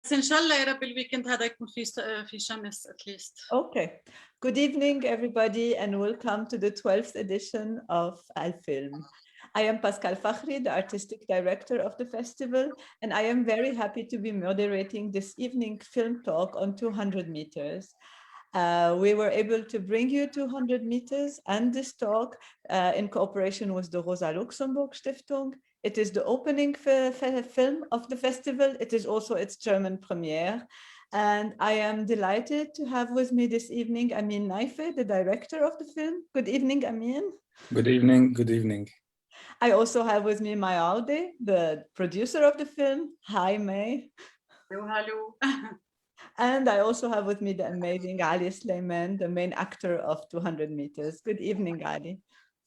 بس إن شاء الله يا رب الويكند هذا يكون في شمس at least. Okay. Good evening, everybody, and welcome to the 12th edition of ALFILM. I am Pascale Fakhry, the artistic director of the festival, and I am very happy to be moderating this evening film talk on 200 meters. We were able to bring you 200 meters and this talk in cooperation with the Rosa Luxemburg Stiftung. It is the opening film of the festival. It is also its German premiere. And I am delighted to have with me this evening Ameen Nayfeh, the director of the film. Good evening, Ameen. Good evening. Good evening. I also have with me Odeh, the producer of the film. Hi, May. Hello. And I also have with me the amazing Ali Suliman, the main actor of 200 meters. Good evening, Ali.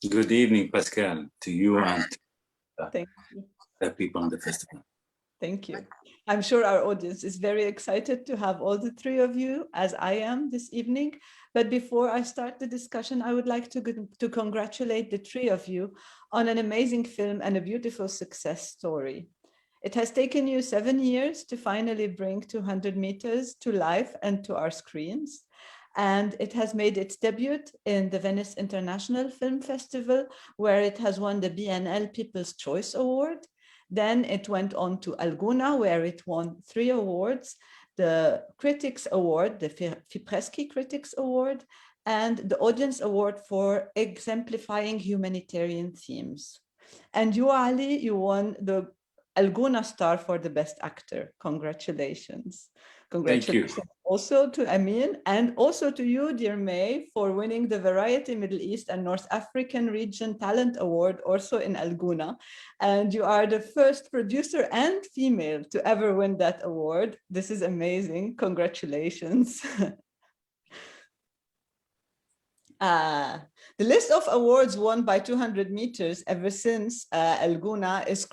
Good evening, Pascale, to you and Thank you. the people on the festival. Thank you. I'm sure our audience is very excited to have all the three of you, as I am this evening. But before I start the discussion, I would like to congratulate the three of you on an amazing film and a beautiful success story. It has taken you 7 years to finally bring 200 meters to life and to our screens. And it has made its debut in the Venice International Film Festival, where it has won the BNL People's Choice Award. Then it went on to Alguna, where it won 3 awards, the Critics Award, the Fipreschi Critics Award, and the Audience Award for exemplifying humanitarian themes. And you, Ali, you won the Alguna Star for the Best Actor. Congratulations. Congratulations. Thank you. Also to Ameen and also to you, dear May, for winning the Variety Middle East and North African Region Talent Award, also in Alguna. And you are the first producer and female to ever win that award. This is amazing. Congratulations. The list of awards won by 200 meters ever since Alguna is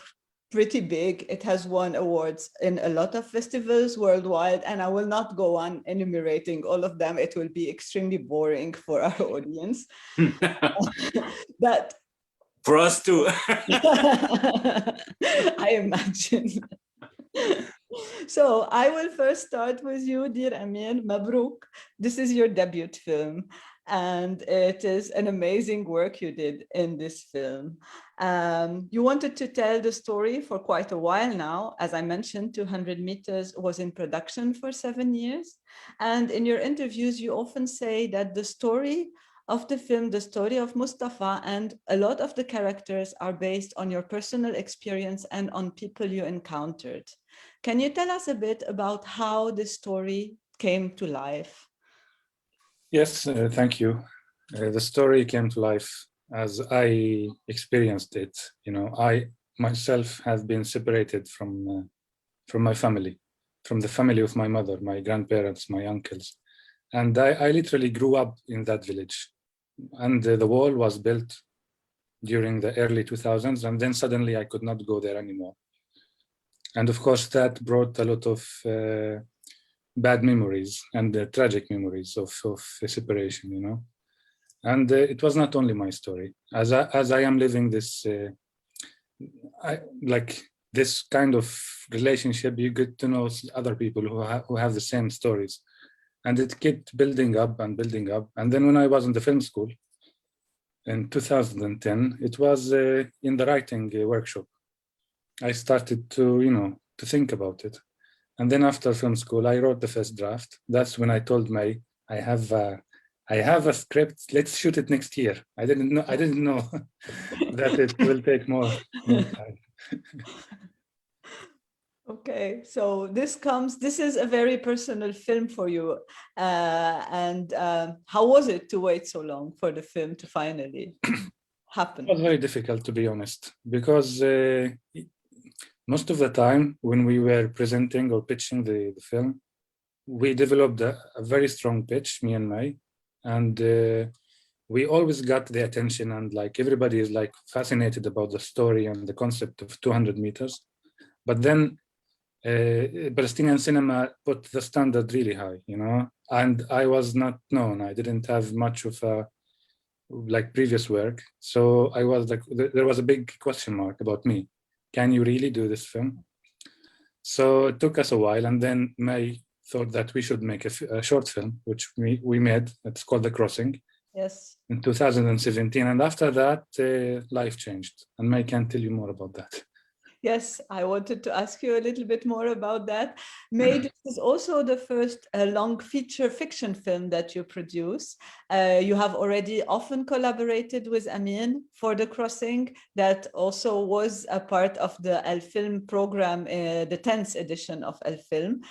pretty big. It has won awards in a lot of festivals worldwide, and I will not go on enumerating all of them. It will be extremely boring for our audience. But for us too. I imagine. So I will first start with you, dear Ameen. Mabruk. This is your debut film, and it is an amazing work you did in this film. You wanted to tell the story for quite a while now. As I mentioned, 200 meters was in production for 7 years. And in your interviews, you often say that the story of the film, the story of Mustafa, and a lot of the characters are based on your personal experience and on people you encountered. Can you tell us a bit about how this story came to life? Yes, thank you. The story came to life as I experienced it. You know, I myself have been separated from my family, from the family of my mother, my grandparents, my uncles. And I literally grew up in that village. And the wall was built during the early 2000s, and then suddenly I could not go there anymore. And of course, that brought a lot of bad memories and tragic memories of separation, you know. And it was not only my story. As I am living this, like this kind of relationship, you get to know other people who have the same stories. And it kept building up and building up. And then when I was in the film school in 2010, it was in the writing workshop. I started to, you know, to think about it. And then after film school, I wrote the first draft. That's when I told May, I have a script. Let's shoot it next year. I didn't know that it will take more time. Okay, so this is a very personal film for you. And how was it to wait so long for the film to finally happen? It was very difficult, to be honest, because most of the time when we were presenting or pitching the film, we developed a very strong pitch, me and May, and we always got the attention, and like everybody is like fascinated about the story and the concept of 200 meters. But then Palestinian cinema put the standard really high, you know, and I was not known. I didn't have much of a like previous work. So I was like, there was a big question mark about me. Can you really do this film? So it took us a while, and then May thought that we should make a short film, which we made. It's called The Crossing. Yes. In 2017, and after that, life changed. And May can tell you more about that. Yes, I wanted to ask you a little bit more about that. May, this is also the first long feature fiction film that you produce. You have already often collaborated with Ameen for The Crossing. That also was a part of the ALFILM program, the 10th edition of ALFILM.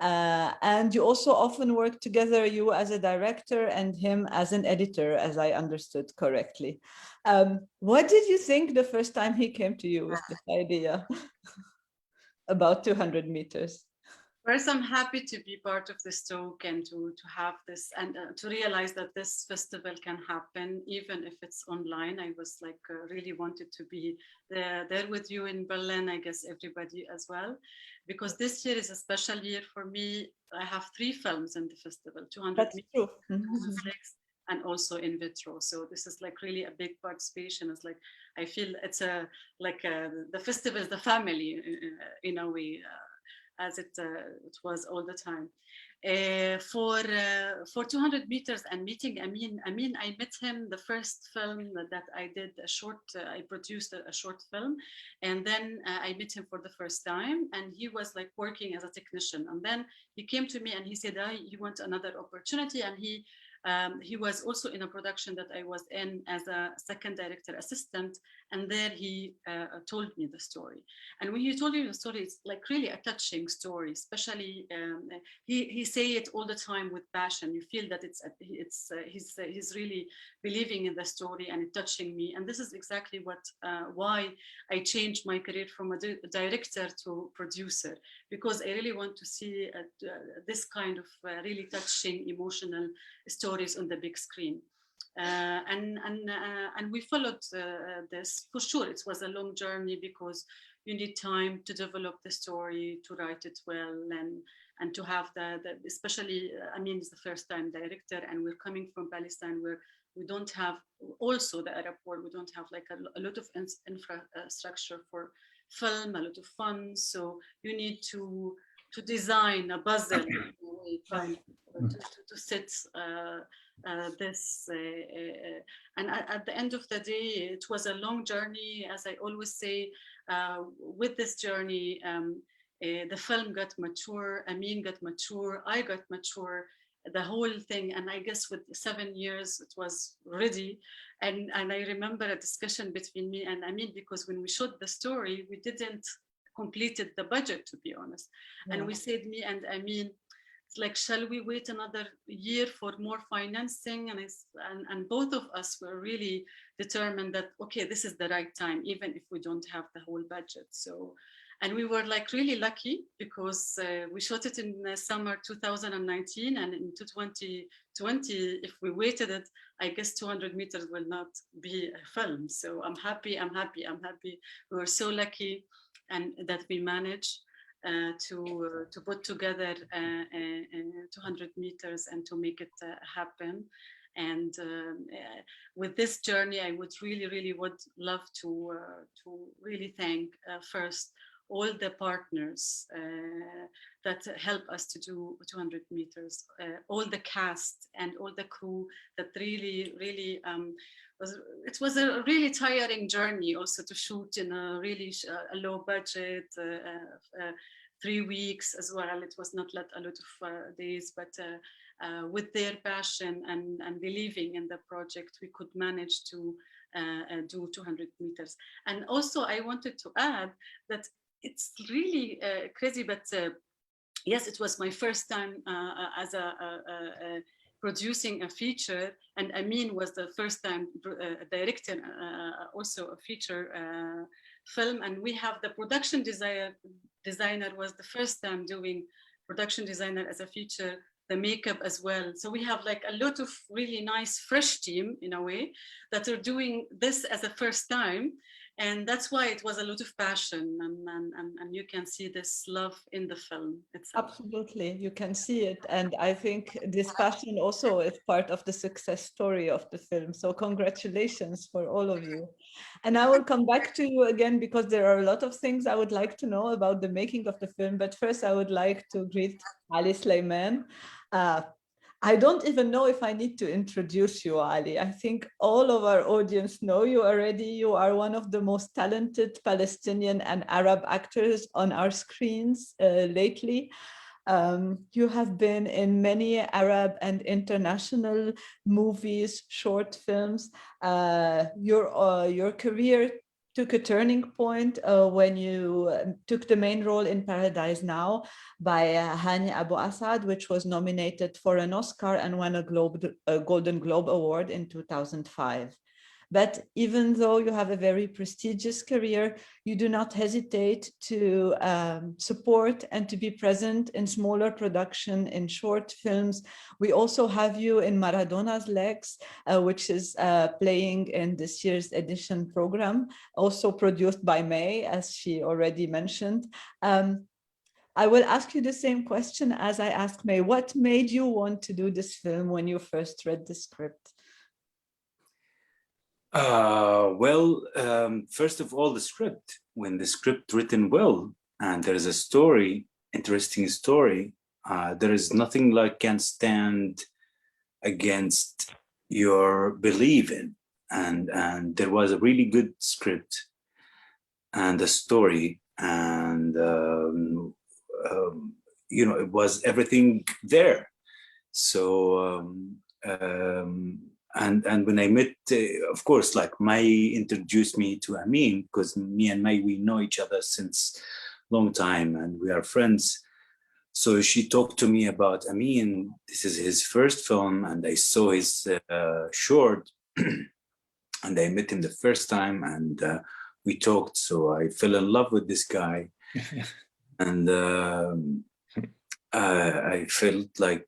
And you also often work together, you as a director and him as an editor, as I understood correctly. What did you think the first time he came to you with this idea about 200 meters? First, I'm happy to be part of this talk and to have this and to realize that this festival can happen even if it's online. I was like really wanted to be there with you in Berlin, I guess everybody as well, because this year is a special year for me. I have 3 films in the festival, 200 That's meters, true. and also in vitro. So this is like really a big participation. It's like, I feel it's the festival is the family in a way. As it was all the time. For 200 meters and meeting Ameen, I met him the first film that I did I produced a short film, and then I met him for the first time, and he was like working as a technician, and then he came to me and he said, you want another opportunity, and he was also in a production that I was in as a second director assistant, and there he told me the story. And when he told me the story, it's like really a touching story, especially he say it all the time with passion. You feel that he's really believing in the story and it touching me. And this is exactly why I changed my career from a director to producer, because I really want to see this kind of really touching, emotional stories on the big screen. And we followed this for sure. It was a long journey because you need time to develop the story, to write it well, and to have especially Ameen is the first time director, and we're coming from Palestine where we don't have, also the Arab world, we don't have like a lot of infrastructure for film, a lot of funds. So you need to design a puzzle to set this. And at the end of the day, it was a long journey. As I always say, with this journey, the film got mature, Ameen got mature, I got mature, the whole thing. And I guess with 7 years, it was ready. And I remember a discussion between me and Ameen, because when we shot the story, we didn't completed the budget, to be honest. Yeah. And we said, me and Ameen, it's like, shall we wait another year for more financing? And both of us were really determined that, okay, this is the right time, even if we don't have the whole budget. So, and we were like really lucky because we shot it in summer 2019, and in 2020, if we waited it, I guess 200 meters will not be a film. So I'm happy. We were so lucky and that we managed to put together 200 meters and to make it happen. And with this journey, I would really would love to really thank first all the partners that help us to do 200 meters, all the cast and all the crew that really it was a really tiring journey also to shoot in a really low budget, 3 weeks as well. It was not a lot of days, but with their passion and believing in the project, we could manage to do 200 meters. And also I wanted to add that it's really crazy, but yes, it was my first time as a producing a feature, and Ameen was the first time director also a feature film, and we have the production designer was the first time doing production designer as a feature, the makeup as well. So we have like a lot of really nice fresh team in a way that are doing this as a first time. And that's why it was a lot of passion, and you can see this love in the film itself. Absolutely, you can see it. And I think this passion also is part of the success story of the film. So congratulations for all of you. And I will come back to you again because there are a lot of things I would like to know about the making of the film. But first, I would like to greet Ali Suliman. I don't even know if I need to introduce you, Ali. I think all of our audience know you already. You are one of the most talented Palestinian and Arab actors on our screens lately. You have been in many Arab and international movies, short films. Your career took a turning point when you took the main role in Paradise Now by Hani Abu Assad, which was nominated for an Oscar and won a Golden Globe Award in 2005. But even though you have a very prestigious career, you do not hesitate to support and to be present in smaller production, in short films. We also have you in Maradona's Legs, which is playing in this year's edition program, also produced by May, as she already mentioned. I will ask you the same question as I asked May. What made you want to do this film when you first read the script? First of all, the script. When the script written well, and there is a story, interesting story, there is nothing like can stand against your belief in. And there was a really good script and a story, and you know, it was everything there. So and when I met, of course, like May introduced me to Ameen, because me and May, we know each other since long time and we are friends. So she talked to me about Ameen. This is his first film, and I saw his short, and I met him the first time, and we talked. So I fell in love with this guy, and I felt like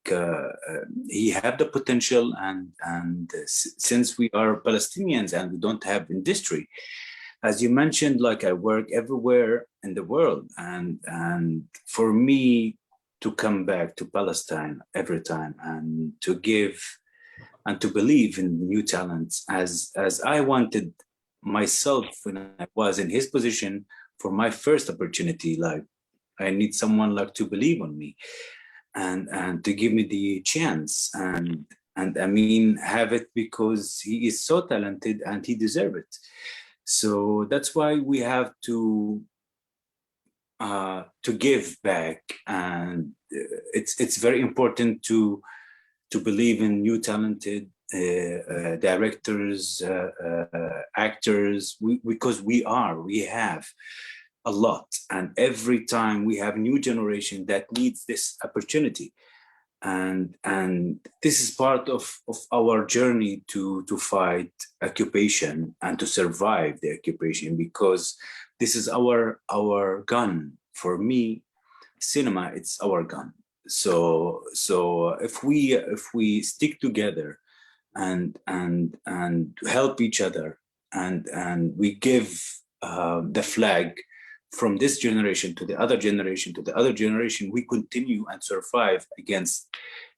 he had the potential, and since we are Palestinians and we don't have industry, as you mentioned, like I work everywhere in the world, and for me to come back to Palestine every time and to give and to believe in new talents, as I wanted myself when I was in his position for my first opportunity, like I need someone like to believe on me and to give me the chance, and I mean have it, because he is so talented and he deserves it. So that's why we have to give back, and it's very important to believe in new talented directors, actors, because we have a lot, and every time we have new generation that needs this opportunity, and this is part of our journey to fight occupation and to survive the occupation, because this is our gun. For me, cinema, it's our gun. So if we stick together and help each other, and we give the flag from this generation to the other generation to the other generation, we continue and survive against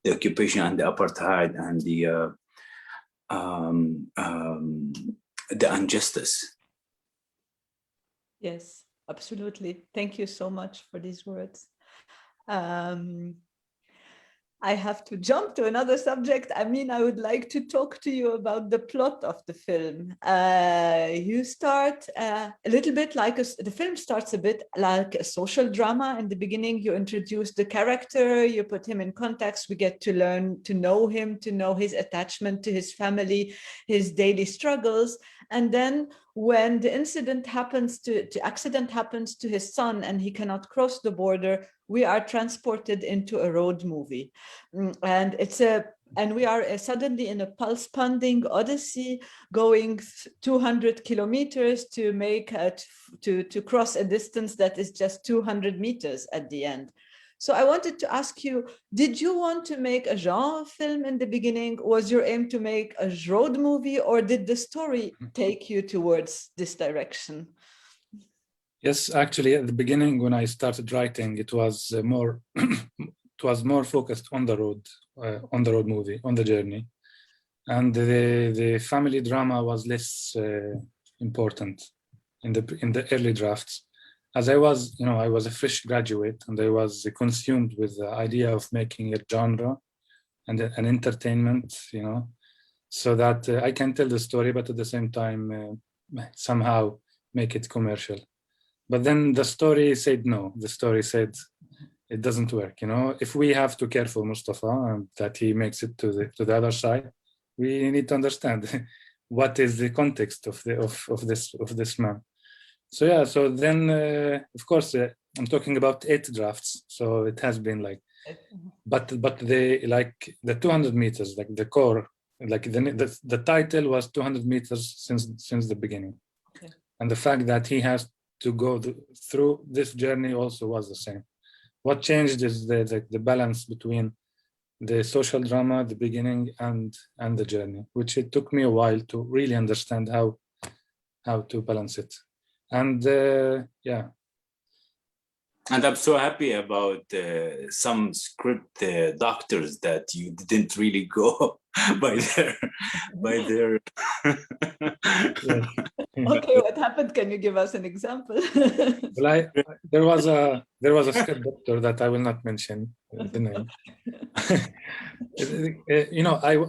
the occupation and the apartheid and the injustice. Yes, absolutely. Thank you so much for these words. I have to jump to another subject. I mean, I would like to talk to you about the plot of the film. You start a little bit like the film starts a bit like a social drama. In the beginning, you introduce the character, you put him in context. We get to learn to know him, to know his attachment to his family, his daily struggles. And then when the accident happens to his son and he cannot cross the border, we are transported into a road movie. And we are suddenly in a pulse-pounding odyssey, going 200 kilometers to make to cross a distance that is just 200 meters at the end. So I wanted to ask you, did you want to make a genre film in the beginning? Was your aim to make a road movie, or did the story take you towards this direction? Yes, actually, at the beginning, when I started writing, it was more it was more focused on the road movie, on the journey, and the family drama was less important in the early drafts, as I was, I was a fresh graduate, and I was consumed with the idea of making a genre and an entertainment, so that I can tell the story, but at the same time somehow make it commercial. But then the story said no. The story said it doesn't work. If we have to care for Mustafa that he makes it to the other side, we need to understand what is the context of this man. So yeah. So then, of course, I'm talking about 8 drafts. So it has been like, but the 200 meters, like the core, like the title was 200 meters since the beginning, okay. And the fact that he has to go through this journey also was the same. What changed is the balance between the social drama at the beginning and the journey, which it took me a while to really understand how to balance it. And yeah. And I'm so happy about some script doctors that you didn't really go by their. Yeah. Okay, what happened? Can you give us an example? Well, there was a script doctor that I will not mention the name.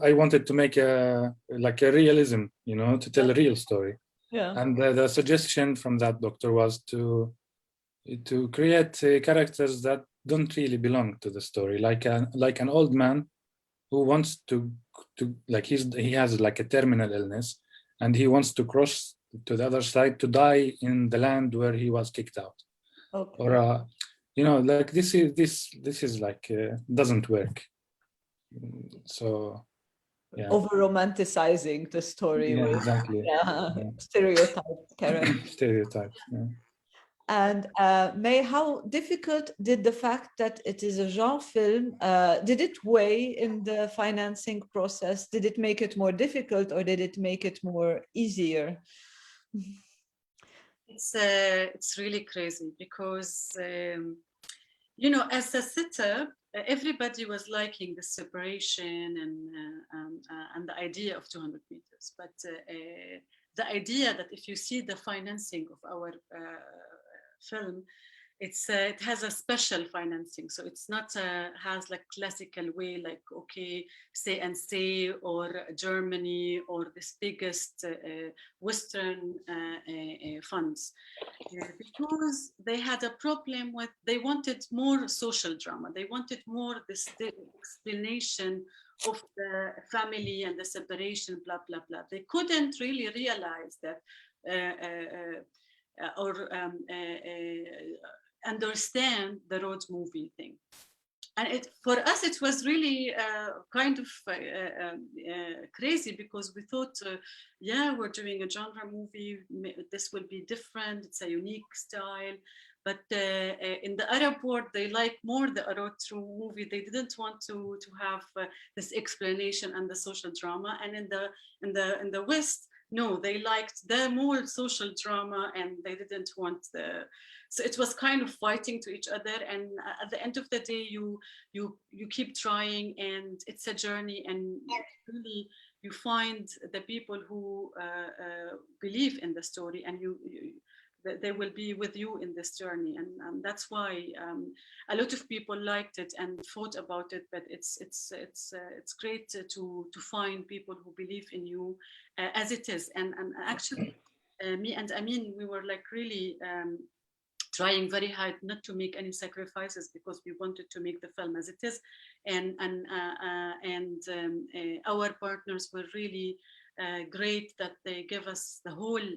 I wanted to make a realism, to tell a real story. Yeah. And the suggestion from that doctor was to create characters that don't really belong to the story, like an old man who wants to he has like a terminal illness, and he wants to cross to the other side to die in the land where he was kicked out. Okay. Or like this is like doesn't work. So yeah. Over romanticizing the story. Yeah, with exactly. Stereotyped characters. Stereotypes. Yeah. And May, how difficult did the fact that it is a genre film, did it weigh in the financing process? Did it make it more difficult, or did it make it more easier? It's really crazy because, as a setup, everybody was liking the separation and the idea of 200 meters. But the idea that if you see the financing of our film, it has a special financing, so it's not has like classical way, like say or Germany or this biggest Western funds, because they had a problem with, they wanted more social drama, they wanted more this explanation of the family and the separation, blah blah blah. They couldn't really realize that understand the road movie thing. And for us, it was really kind of crazy, because we thought, we're doing a genre movie, this will be different, it's a unique style. But in the Arab world, they like more the road through movie. They didn't want to have this explanation and the social drama. And in the West, no, they liked the more social drama, and they didn't want so it was kind of fighting to each other. And at the end of the day, you keep trying, and it's a journey, and really you find the people who believe in the story, and they will be with you in this journey. And that's why a lot of people liked it and thought about it. But it's great to find people who believe in you as it is. And actually, me and Ameen, we were like really trying very hard not to make any sacrifices, because we wanted to make the film as it is. And our partners were really great, that they give us the whole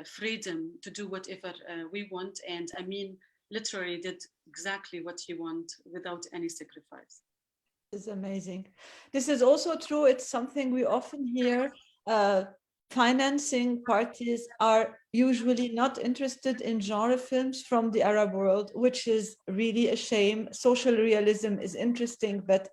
freedom to do whatever we want. And Ameen literally did exactly what he wanted without any sacrifice. It's amazing. This is also true. It's something we often hear. financing parties are usually not interested in genre films from the Arab world, which is really a shame. Social realism is interesting, but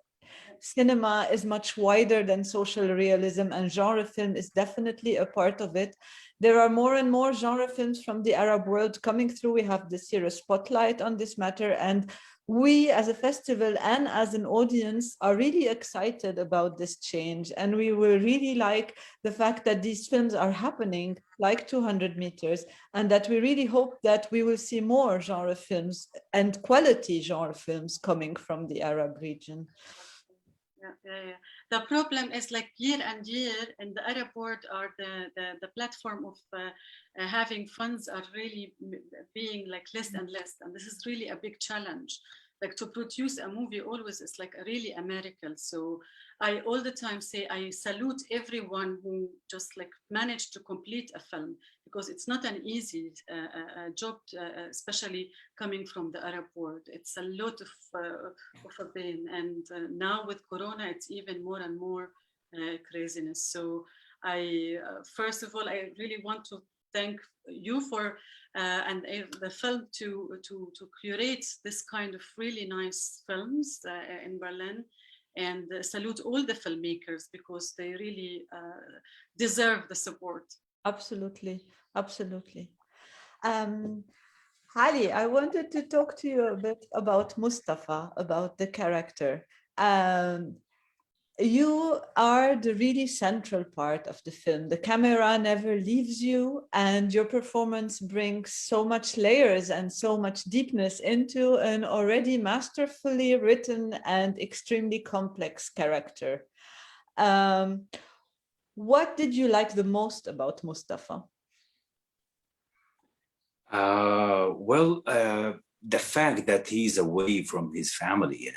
cinema is much wider than social realism, and genre film is definitely a part of it. There are more and more genre films from the Arab world coming through. We have this year a spotlight on this matter, and we as a festival and as an audience are really excited about this change, and we will really like the fact that these films are happening, like 200 meters, and that we really hope that we will see more genre films and quality genre films coming from the Arab region. Yeah. The problem is like year and year in the Arab world, are the platform of having funds are really being like less and less, and this is really a big challenge. Like to produce a movie always is like really a miracle. So I all the time say I salute everyone who just like managed to complete a film, because it's not an easy job, especially coming from the Arab world. It's a lot of a pain, and now with Corona, it's even more and more craziness. So I first of all, I really want to thank you for and the film to curate this kind of really nice films in Berlin, and salute all the filmmakers, because they really deserve the support. Absolutely, absolutely. Ali, I wanted to talk to you a bit about Mustafa, about the character. You are the really central part of the film. The camera never leaves you, and your performance brings so much layers and so much deepness into an already masterfully written and extremely complex character. What did you like the most about Mustafa? The fact that he's away from his family,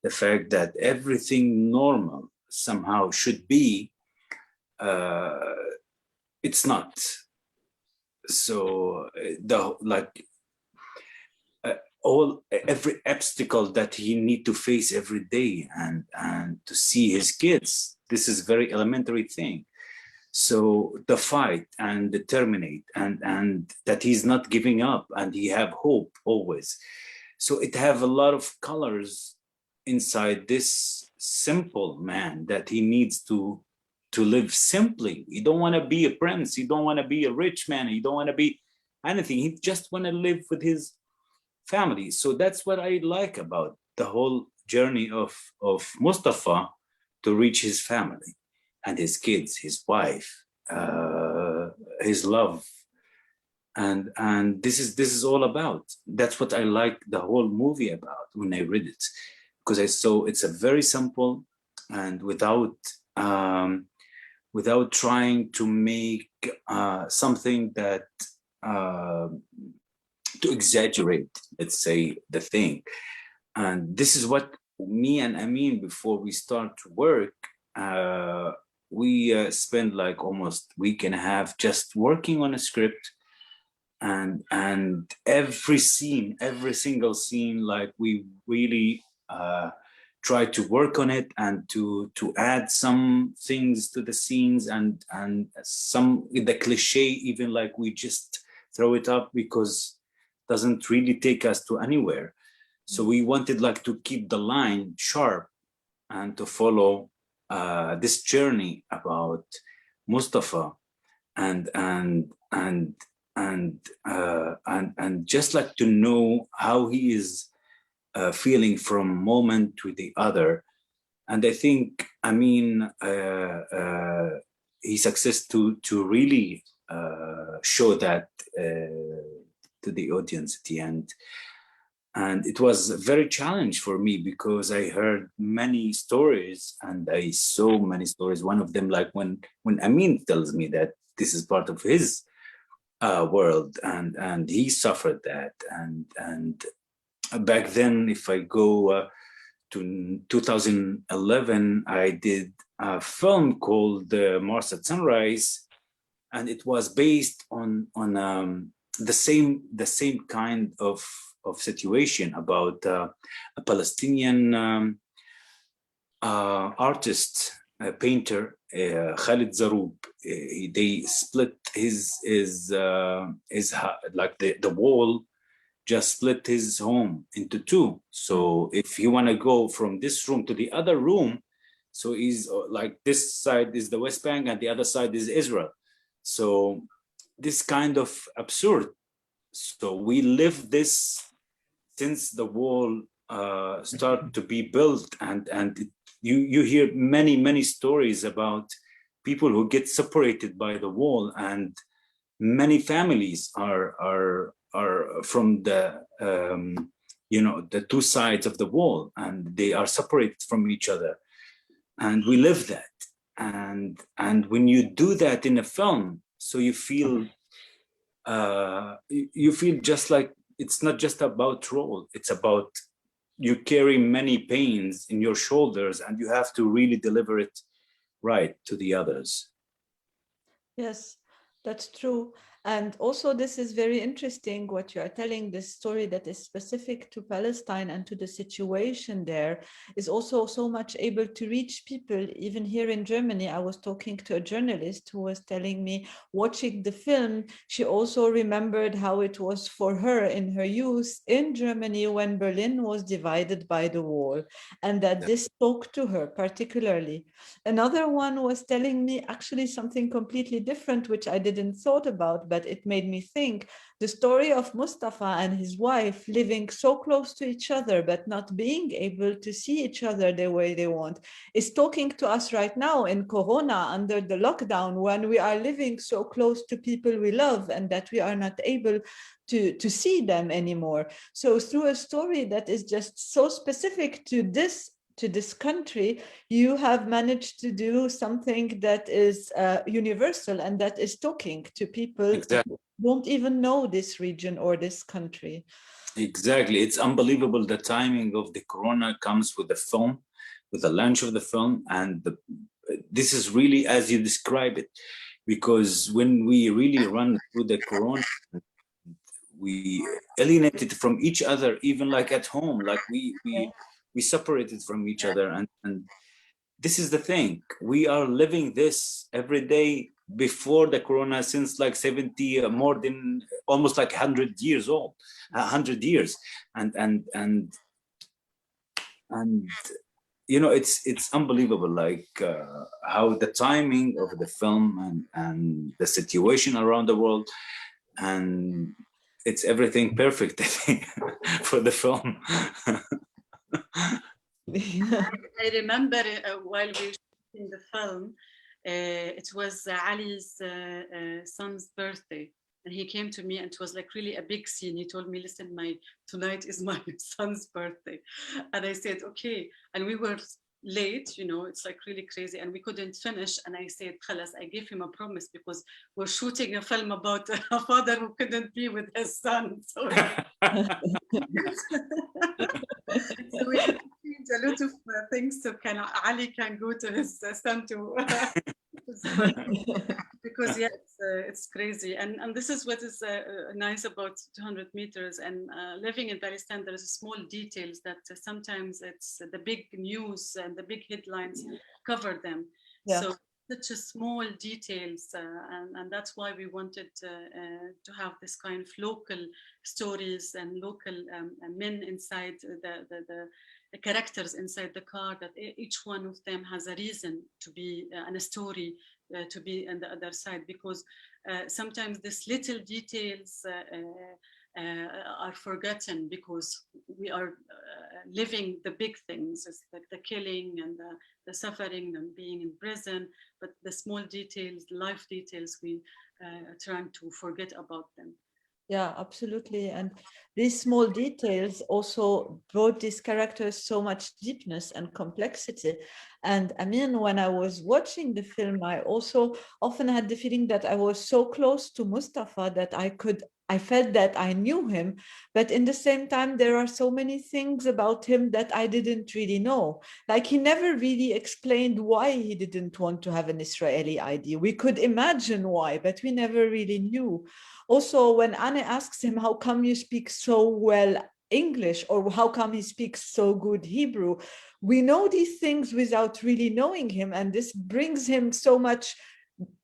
the fact that everything normal somehow should be, it's not. So every obstacle that he need to face every day, and to see his kids, this is very elementary thing. So the fight and determinate, and that he's not giving up, and he have hope always. So it have a lot of colors inside this simple man, that he needs to live simply. He don't want to be a prince. He don't want to be a rich man. He don't want to be anything. He just want to live with his family. So that's what I like about the whole journey of Mustafa, to reach his family and his kids, his wife, his love, and this is all about. That's what I like the whole movie about when I read it, because I saw it's a very simple, and without trying to make something that to exaggerate, let's say, the thing. And this is what me and Ameen, before we start to work, we spent like almost a week and a half just working on a script, and every single scene, like we really try to work on it, and to add some things to the scenes, and some the cliche, even like we just throw it up because it doesn't really take us to anywhere. So we wanted like to keep the line sharp, and to follow this journey about Mustafa, and just like to know how he is feeling from moment to the other. And I think, I mean, he success to really show that to the audience at the end. And it was a very challenge for me, because I heard many stories and I saw many stories. One of them, like when Ameen tells me that this is part of his world, and he suffered that. And back then, if I go to 2011, I did a film called Mars at Sunrise, and it was based on the same kind of situation, about a Palestinian artist painter, Khalid Zaroub. They split like the wall just split his home into two. So if you want to go from this room to the other room, so he's like this side is the West Bank and the other side is Israel. So this kind of absurd. So we live this since the wall started to be built, and you hear many stories about people who get separated by the wall, and many families are from the the two sides of the wall, and they are separated from each other, and we live that. And when you do that in a film, so you feel just like it's not just about role, it's about you carry many pains in your shoulders and you have to really deliver it right to the others. Yes, that's true. And also, this is very interesting what you are telling. This story that is specific to Palestine and to the situation there is also so much able to reach people. Even here in Germany, I was talking to a journalist who was telling me, watching the film, she also remembered how it was for her in her youth in Germany when Berlin was divided by the wall, and that this spoke to her particularly. Another one was telling me actually something completely different, which I didn't thought about, but it made me think. The story of Mustafa and his wife living so close to each other, but not being able to see each other the way they want, is talking to us right now in Corona under the lockdown, when we are living so close to people we love and that we are not able to see them anymore. So through a story that is just so specific to this country, you have managed to do something that is universal and that is talking to people Exactly. who don't even know this region or this country. Exactly. It's unbelievable. The timing of the Corona comes with the film, with the launch of the film. And this is really as you describe it, because when we really run through the Corona, we alienated from each other, even like at home, like we separated from each other. And this is the thing, we are living this every day before the Corona since like 70, more than almost like 100 years old, 100 years. And it's unbelievable, like how the timing of the film and the situation around the world, and it's everything perfect, I think, for the film. I remember while we were shooting the film, it was Ali's son's birthday. And he came to me and it was like really a big scene. He told me, listen, tonight is my son's birthday. And I said, okay. And we were late, it's like really crazy. And we couldn't finish. And I said, Khalas, I gave him a promise because we're shooting a film about a father who couldn't be with his son. So, so we changed a lot of things so Ali can go to his son to because yeah, it's crazy, and this is what is nice about 200 meters and living in Palestine. There is small details that sometimes it's the big news and the big headlines cover them. Yeah. So such a small details, and that's why we wanted to have this kind of local stories and local men inside the characters inside the car, that each one of them has a reason to be and a story to be on the other side, because sometimes these little details are forgotten because we are living the big things, it's like the killing and the suffering and being in prison, but the small details, life details, we trying to forget about them. Yeah, absolutely. And these small details also brought these characters so much deepness and complexity. And I mean, when I was watching the film, I also often had the feeling that I was so close to Mustafa that I felt that I knew him, but in the same time, there are so many things about him that I didn't really know. Like, he never really explained why he didn't want to have an Israeli ID. We could imagine why, but we never really knew. Also, when Anne asks him, how come you speak so well English, or how come he speaks so good Hebrew? We know these things without really knowing him, and this brings him so much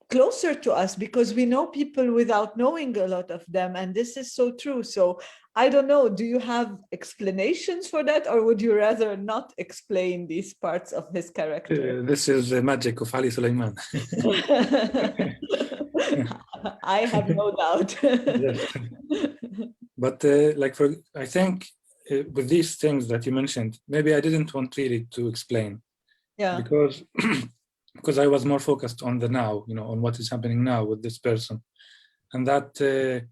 closer to us because we know people without knowing a lot of them, and this is so true. So I don't know, do you have explanations for that, or would you rather not explain these parts of his character? This is the magic of Ali Suliman. I have no doubt. Yes. But I think with these things that you mentioned, maybe I didn't want really to explain, Yeah. because because I was more focused on the now, you know, on what is happening now with this person, and that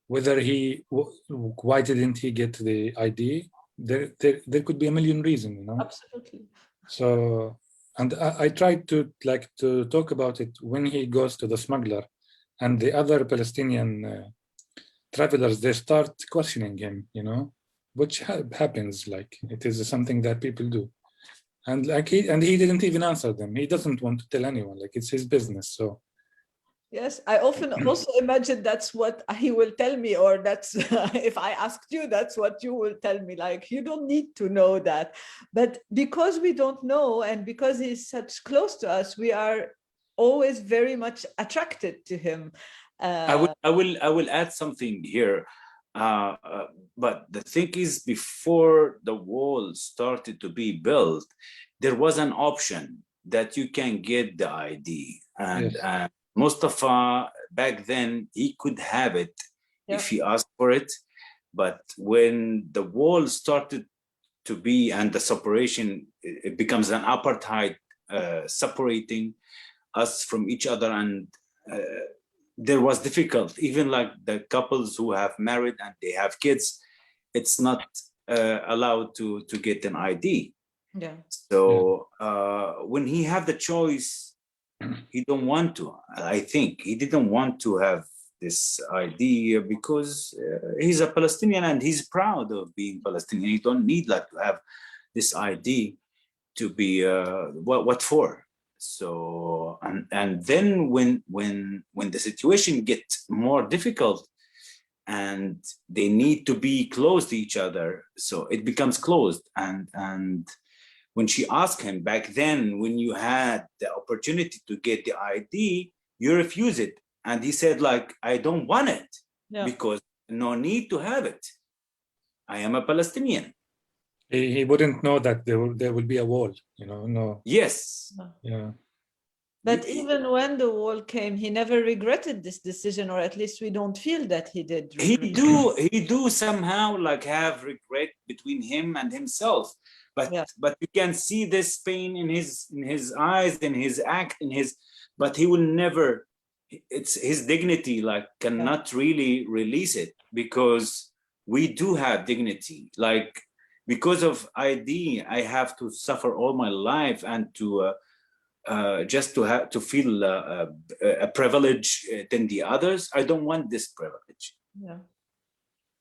whether why didn't he get the ID? There could be a million reasons, you know. Absolutely. So, and I tried to talk about it when he goes to the smuggler, and the other Palestinian travelers, they start questioning him, you know, which happens, like it is something that people do. And like he didn't even answer them. He doesn't want to tell anyone, like it's his business. So yes, I often also imagine that's what he will tell me, or that's if I asked you, that's what you will tell me. Like, you don't need to know that. But because we don't know, and because he's such close to us, we are always very much attracted to him. I will add something here. But the thing is, before the wall started to be built, there was an option that you can get the ID. And yes. Mustafa, back then, he could have it if he asked for it. But when the wall started to be, and the separation, it becomes an apartheid separating us from each other, and there was difficult, even like the couples who have married and they have kids, it's not allowed to get an ID. Yeah. So when he have the choice, he don't want to. I think he didn't want to have this ID because he's a Palestinian and he's proud of being Palestinian. He don't need like to have this ID to be what for. So and then when the situation gets more difficult and they need to be close to each other, so it becomes closed. And when she asked him back then, when you had the opportunity to get the ID, you refuse it, and he said like, I don't want it because no need to have it. I am a Palestinian. He wouldn't know that there will be a wall, you know. No. Yes. Yeah. But even when the wall came, he never regretted this decision, or at least we don't feel that he did. He do somehow like have regret between him and himself, but you can see this pain in his eyes, in his act, but he will never. It's his dignity, like cannot really release it, because we do have dignity. Like, because of ID, I have to suffer all my life, and to just to have to feel a privilege than the others. I don't want this privilege. Yeah.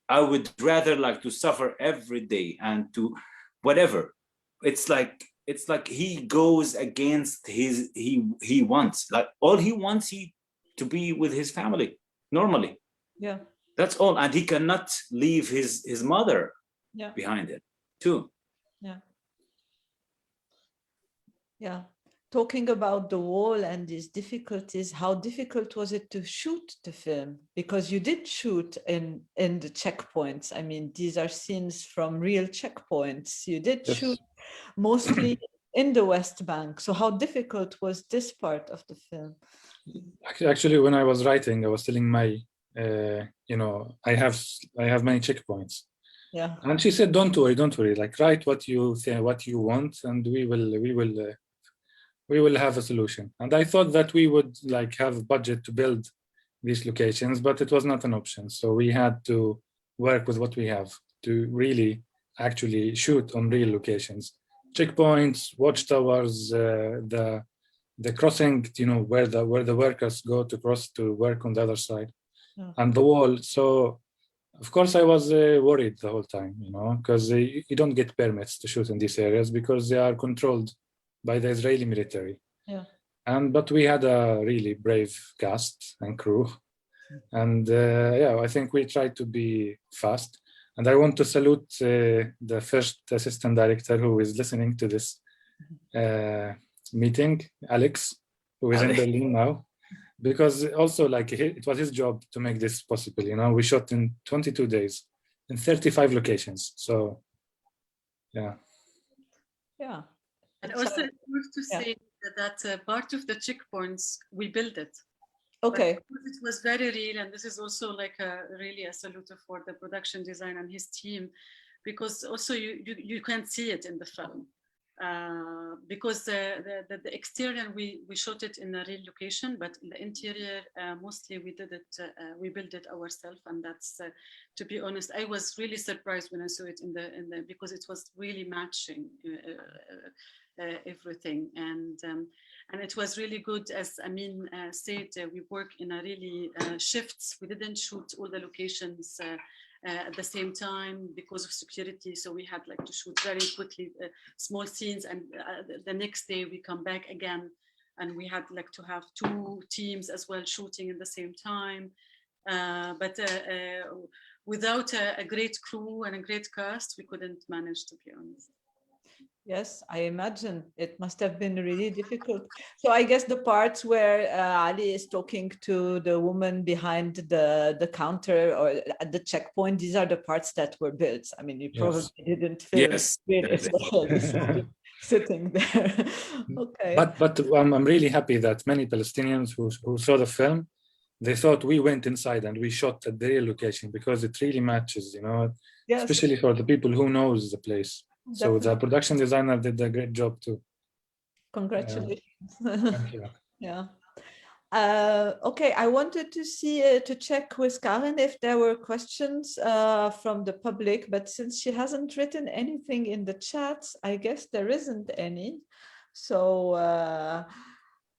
I would rather like to suffer every day and to whatever. It's like he goes against he wants, like all he wants to be with his family normally. Yeah. That's all, and he cannot leave his mother behind it too. Yeah. Yeah. Talking about the wall and these difficulties, how difficult was it to shoot the film? Because you did shoot in the checkpoints. I mean, these are scenes from real checkpoints. You did shoot mostly in the West Bank. So how difficult was this part of the film? Actually, when I was writing, I was telling my, you know, I have many checkpoints. Yeah. And she said, don't worry. Like, write what you think, what you want, and we will have a solution. And I thought that we would like have a budget to build these locations, but it was not an option. So we had to work with what we have to really actually shoot on real locations, checkpoints, watchtowers, the crossing, you know, where the workers go to cross to work on the other side, and the wall. So of course I was worried the whole time, you know, because you don't get permits to shoot in these areas because they are controlled by the Israeli military. But we had a really brave cast and crew, and I think we tried to be fast. And I want to salute the first assistant director who is listening to this meeting, Alex, who is in Berlin now, because also like it was his job to make this possible. You know, we shot in 22 days in 35 locations. So, yeah. Yeah. And also, it's worth to say that part of the checkpoints, we built it. Okay. It was very real, and this is also like really a salute for the production design and his team, because also you can't see it in the film. Because the exterior we shot it in a real location, but the interior mostly we did it, we built it ourselves, and that's to be honest, I was really surprised when I saw it in the because it was really matching everything, and it was really good. As Ameen said, we work in a really shifts. We didn't shoot all the locations at the same time because of security. So we had like to shoot very quickly small scenes, and the next day we come back again, and we had like to have 2 teams as well shooting at the same time. But without a great crew and a great cast, we couldn't manage, to be honest. Yes, I imagine it must have been really difficult. So I guess the parts where Ali is talking to the woman behind the counter or at the checkpoint, these are the parts that were built. I mean, you probably didn't film it as well, sitting there. Okay. But I'm really happy that many Palestinians who saw the film, they thought we went inside and we shot at the real location, because it really matches, you know, especially for the people who knows the place. So the production designer did a great job too. Congratulations. Thank you. Yeah. Okay, I wanted to check with Karen if there were questions from the public, but since she hasn't written anything in the chat, I guess there isn't any. So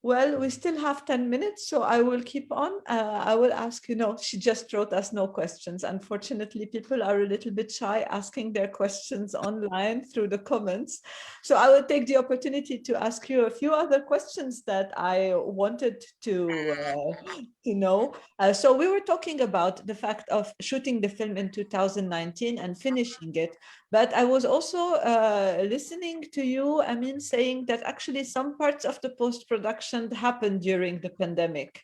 well, we still have 10 minutes, so I will keep on. I will ask, you know, she just wrote us no questions. Unfortunately, people are a little bit shy asking their questions online through the comments. So I will take the opportunity to ask you a few other questions that I wanted to know. So we were talking about the fact of shooting the film in 2019 and finishing it. But I was also listening to you, Ameen, saying that actually some parts of the post-production happened during the pandemic.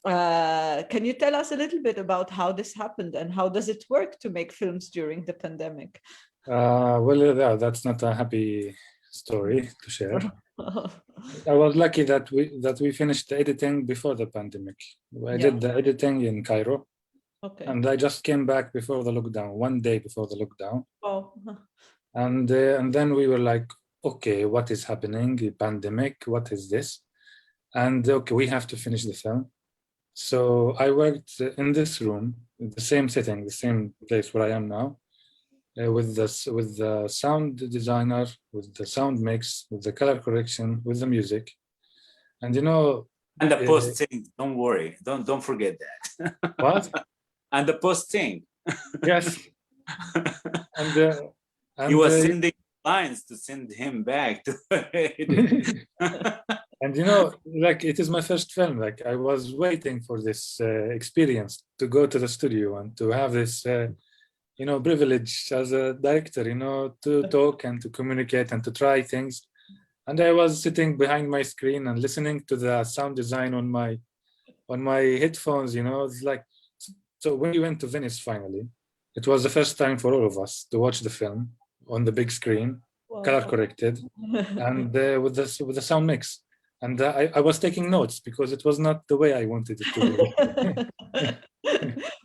Can you tell us a little bit about how this happened and how does it work to make films during the pandemic? Well, yeah, that's not a happy story to share. I was lucky that we finished the editing before the pandemic. I did the editing in Cairo. Okay. And I just came back before the lockdown, 1 day before the lockdown. Oh. And then we were like, okay, what is happening? The pandemic, what is this? And okay, we have to finish the film. So I worked in this room, in the same setting, the same place where I am now, with the sound designer, with the sound mix, with the color correction, with the music, and you know. And the posting. Don't worry, don't forget that. What? And the posting. Yes. And he was sending lines to send him back to and you know, like, it is my first film. Like, I was waiting for this experience to go to the studio and to have this you know, privilege as a director, you know, to talk and to communicate and to try things. And I was sitting behind my screen and listening to the sound design on my headphones, you know. It's like, so when we went to Venice finally, it was the first time for all of us to watch the film on the big screen, color corrected, and with the sound mix. And I was taking notes because it was not the way I wanted it to be.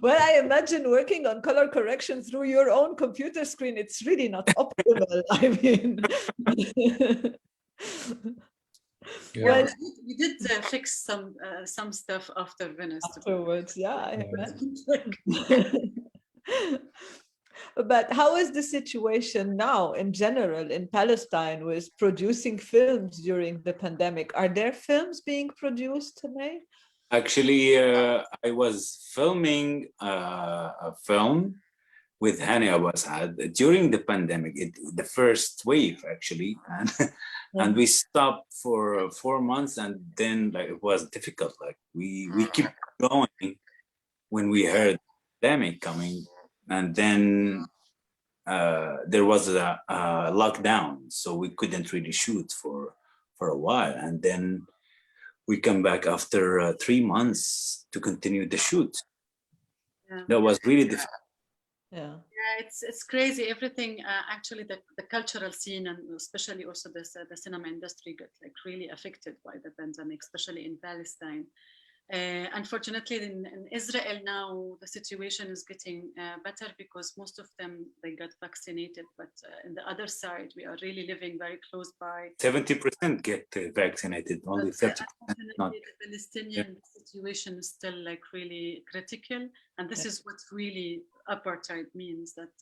Well, I imagine working on color correction through your own computer screen, it's really not optimal. I mean. Yeah. Well, we did fix some stuff after Venice. Afterwards, yeah, I imagine. But how is the situation now in general in Palestine with producing films during the pandemic? Are there films being produced today? Actually, I was filming a film with Hani Abbasad during the pandemic, the first wave actually, and we stopped for 4 months, and then like it was difficult. Like we keep going when we heard the pandemic coming, and then there was a lockdown, so we couldn't really shoot for a while, and then we come back after 3 months to continue the shoot. Yeah. That was really difficult. Yeah. Yeah, it's crazy. Everything, actually, the cultural scene, and especially also the cinema industry, got like really affected by the pandemic, especially in Palestine. Unfortunately, in Israel now, the situation is getting better because most of them, they got vaccinated. But in the other side, we are really living very close by. 70% get vaccinated, only 30% not. The Palestinian situation is still like really critical, and this is what really apartheid means, that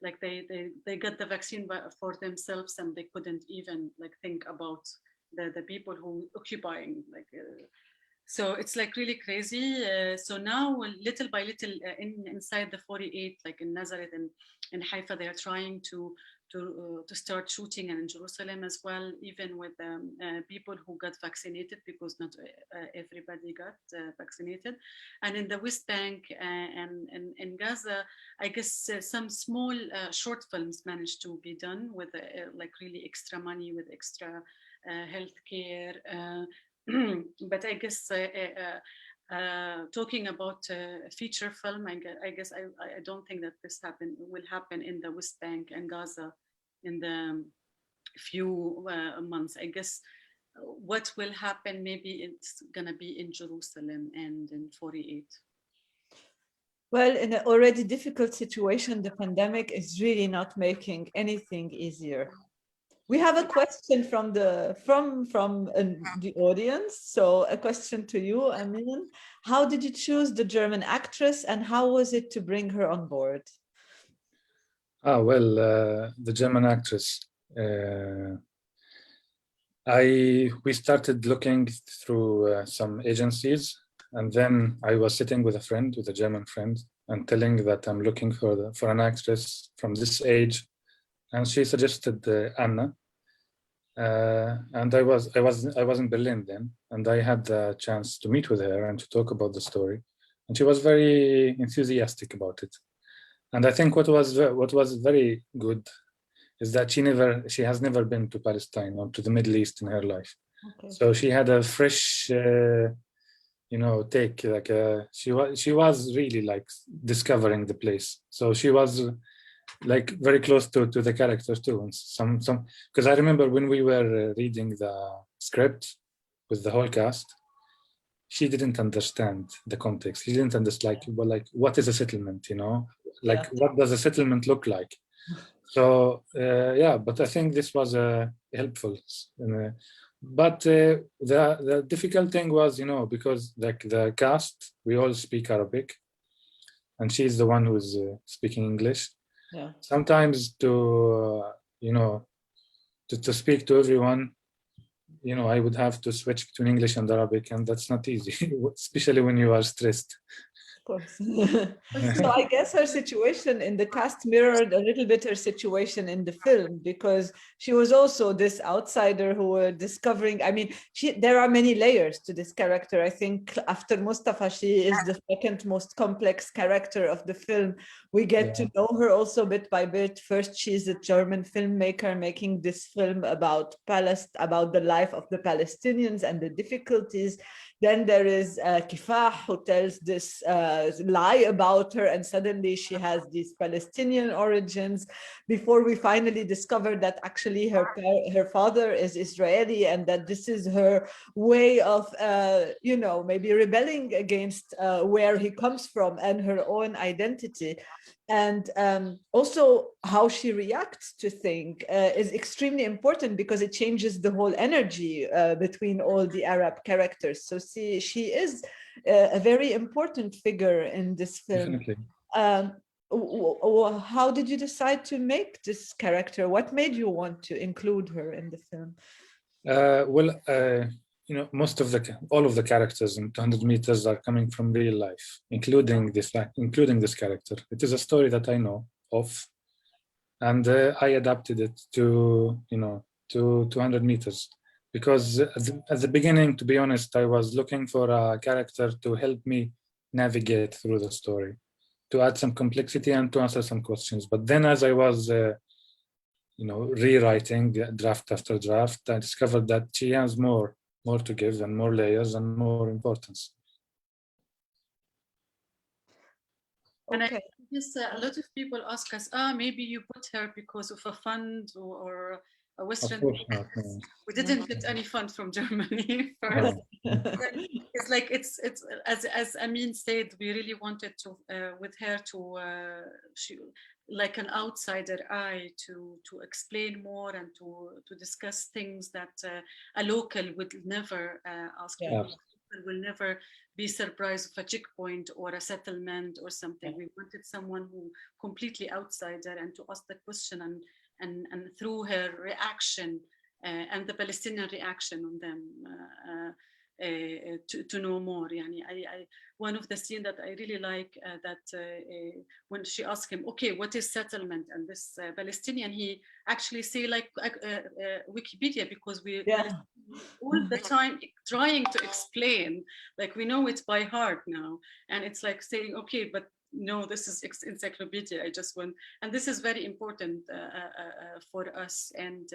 like they got the vaccine for themselves, and they couldn't even like think about the people who occupying like. So it's like really crazy. So now, little by little, inside the 48, like in Nazareth and in Haifa, they are trying to start shooting, and in Jerusalem as well, even with people who got vaccinated, because not everybody got vaccinated. And in the West Bank and in Gaza, I guess some small short films managed to be done with like really extra money, with extra healthcare. But I guess talking about feature film, I guess I don't think that this will happen in the West Bank and Gaza in the few months. I guess what will happen, maybe it's gonna be in Jerusalem and in 48. Well, in an already difficult situation, the pandemic is really not making anything easier. We have a question from the audience. So a question to you, Ameen. How did you choose the German actress, and how was it to bring her on board? Well, the German actress. We started looking through some agencies, and then I was sitting with a German friend, and telling that I'm looking for an actress from this age. And she suggested Anna, and I was in Berlin then, and I had the chance to meet with her and to talk about the story, and she was very enthusiastic about it. And I think what was very good is that she has never been to Palestine or to the Middle East in her life. Okay. So she had a fresh, take. Like she was really like discovering the place. So she was like very close to the characters too, and some because I remember when we were reading the script with the whole cast, she didn't understand the context. She didn't understand like what is a settlement, what does a settlement look like. So but I think this was helpful. But the difficult thing was, because like the cast, we all speak Arabic, and she's the one who's speaking English. Yeah. Sometimes to speak to everyone, I would have to switch between English and Arabic, and that's not easy, especially when you are stressed. Of course. So I guess her situation in the cast mirrored a little bit her situation in the film, because she was also this outsider who were discovering. I mean, there are many layers to this character. I think after Mustafa, she is the second most complex character of the film. We get to know her also bit by bit. First, she's a German filmmaker making this film about the life of the Palestinians and the difficulties. Then there is Kifah, who tells this lie about her, and suddenly she has these Palestinian origins, before we finally discover that actually her father is Israeli, and that this is her way of, maybe rebelling against where he comes from and her own identity. And also how she reacts to things is extremely important, because it changes the whole energy between all the Arab characters. So she is a very important figure in this film. Definitely. How did you decide to make this character? What made you want to include her in the film? All of the characters in 200 meters are coming from real life, including this character. It is a story that I know of, and I adapted it to 200 meters, because at the beginning, to be honest, I was looking for a character to help me navigate through the story. to add some complexity and to answer some questions. But then as I was rewriting draft after draft, I discovered that she has more to give and more layers and more importance. And Okay. yes, a lot of people ask us, maybe you put her because of a fund or a Western. Of course not, no. We didn't get any fund from Germany first. It's like it's as Ameen said, we really wanted to with her to she, like an outsider eye to explain more and to discuss things that a local would never ask. Yeah. People will never be surprised of a checkpoint or a settlement or something. We wanted someone who completely outsider and to ask the question and through her reaction and the Palestinian reaction on them to know more. I one of the scenes that I really like that when she asked him, okay, what is settlement? And this Palestinian, he actually say like Wikipedia, because we all the time trying to explain, like we know it by heart now, and it's like saying, okay, but no, this is encyclopedia. I just want, and this is very important for us. And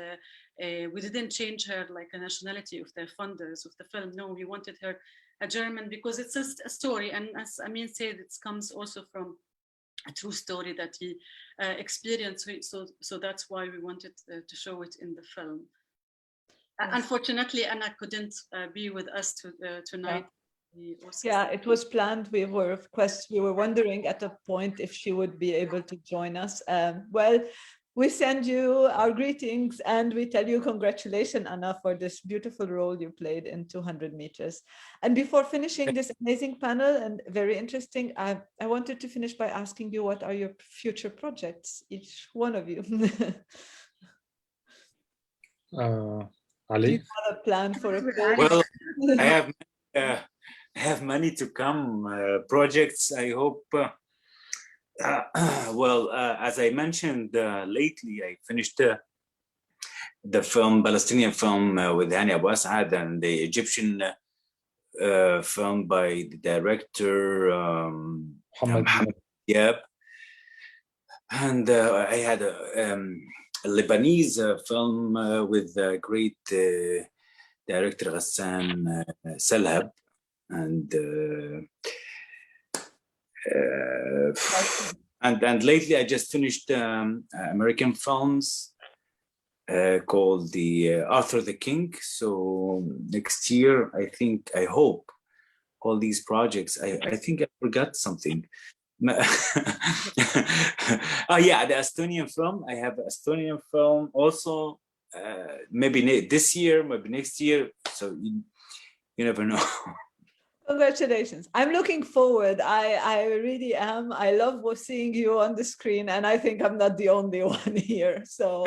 we didn't change her like a nationality of the funders of the film. No, we wanted her a German because it's a story. And as Ameen said, it comes also from a true story that he experienced. So that's why we wanted to show it in the film. Yes. Unfortunately, Anna couldn't be with us tonight. Yeah, it was planned. We were wondering at a point if she would be able to join us. Well, we send you our greetings and we tell you congratulations, Anna, for this beautiful role you played in 200 meters. And before finishing this amazing panel and very interesting, I wanted to finish by asking you, what are your future projects, each one of you? Ali? Do you have a plan for a film? Well, I have many to come projects. I hope. Well, as I mentioned lately, I finished the film, Palestinian film with Hani Abu Asad, and the Egyptian film by the director Mohammed Diab. And I had a Lebanese film with the great director Ghassan Salhab. And lately I just finished American films called the Arthur the King. So next year, I hope all these projects. I think I forgot something. Oh yeah, the Estonian film. I have Estonian film also. Maybe this year, maybe next year. So you never know. Congratulations. I'm looking forward. I really am. I love seeing you on the screen, and I think I'm not the only one here. So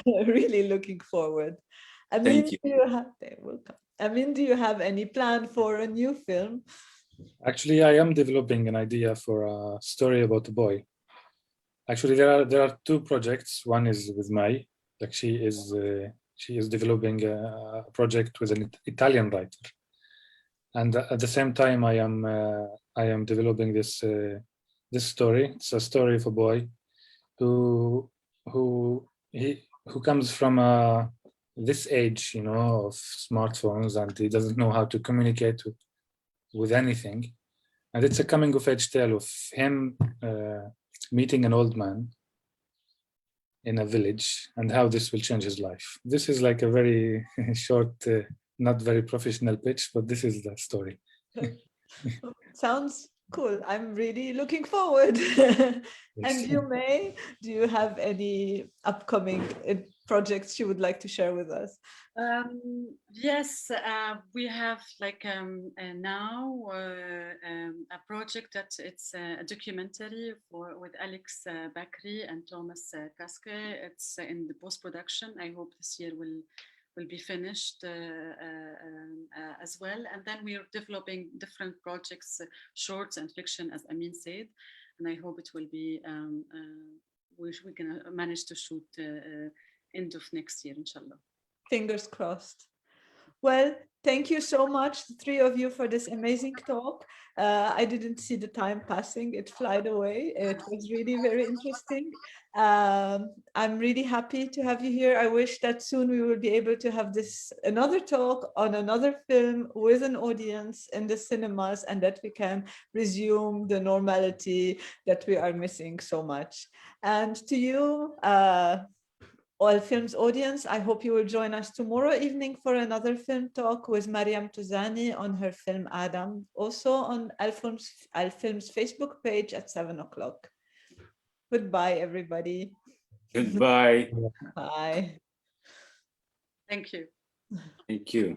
really looking forward. Ameen, do you have any plan for a new film? Actually, I am developing an idea for a story about a boy. Actually, there are two projects. One is with Mai. Like she is developing a project with an Italian writer. And at the same time, I am developing this story. It's a story of a boy who comes from this age, of smartphones, and he doesn't know how to communicate with anything. And it's a coming of age tale of him meeting an old man in a village and how this will change his life. This is like a very short. Not very professional pitch, but this is the story. Sounds cool. I'm really looking forward. Yes. And you, May, do you have any upcoming projects you would like to share with us? Yes, we have like now a project that it's a documentary with Alex Fakhry and Thomas Pascale. It's in the post-production. I hope this year will be finished as well. And then we are developing different projects, shorts and fiction, as Ameen said. And I hope it will be, we're going to manage to shoot end of next year, inshallah. Fingers crossed. Well, thank you so much, the three of you, for this amazing talk. I didn't see the time passing. It flied away. It was really very interesting. I'm really happy to have you here. I wish that soon we will be able to have another talk on another film with an audience in the cinemas, and that we can resume the normality that we are missing so much. And to you, ALFILM's audience, I hope you will join us tomorrow evening for another film talk with Mariam Touzani on her film Adam, also on ALFILM's Facebook page at 7 o'clock. Goodbye, everybody. Goodbye. Bye. Thank you. Thank you.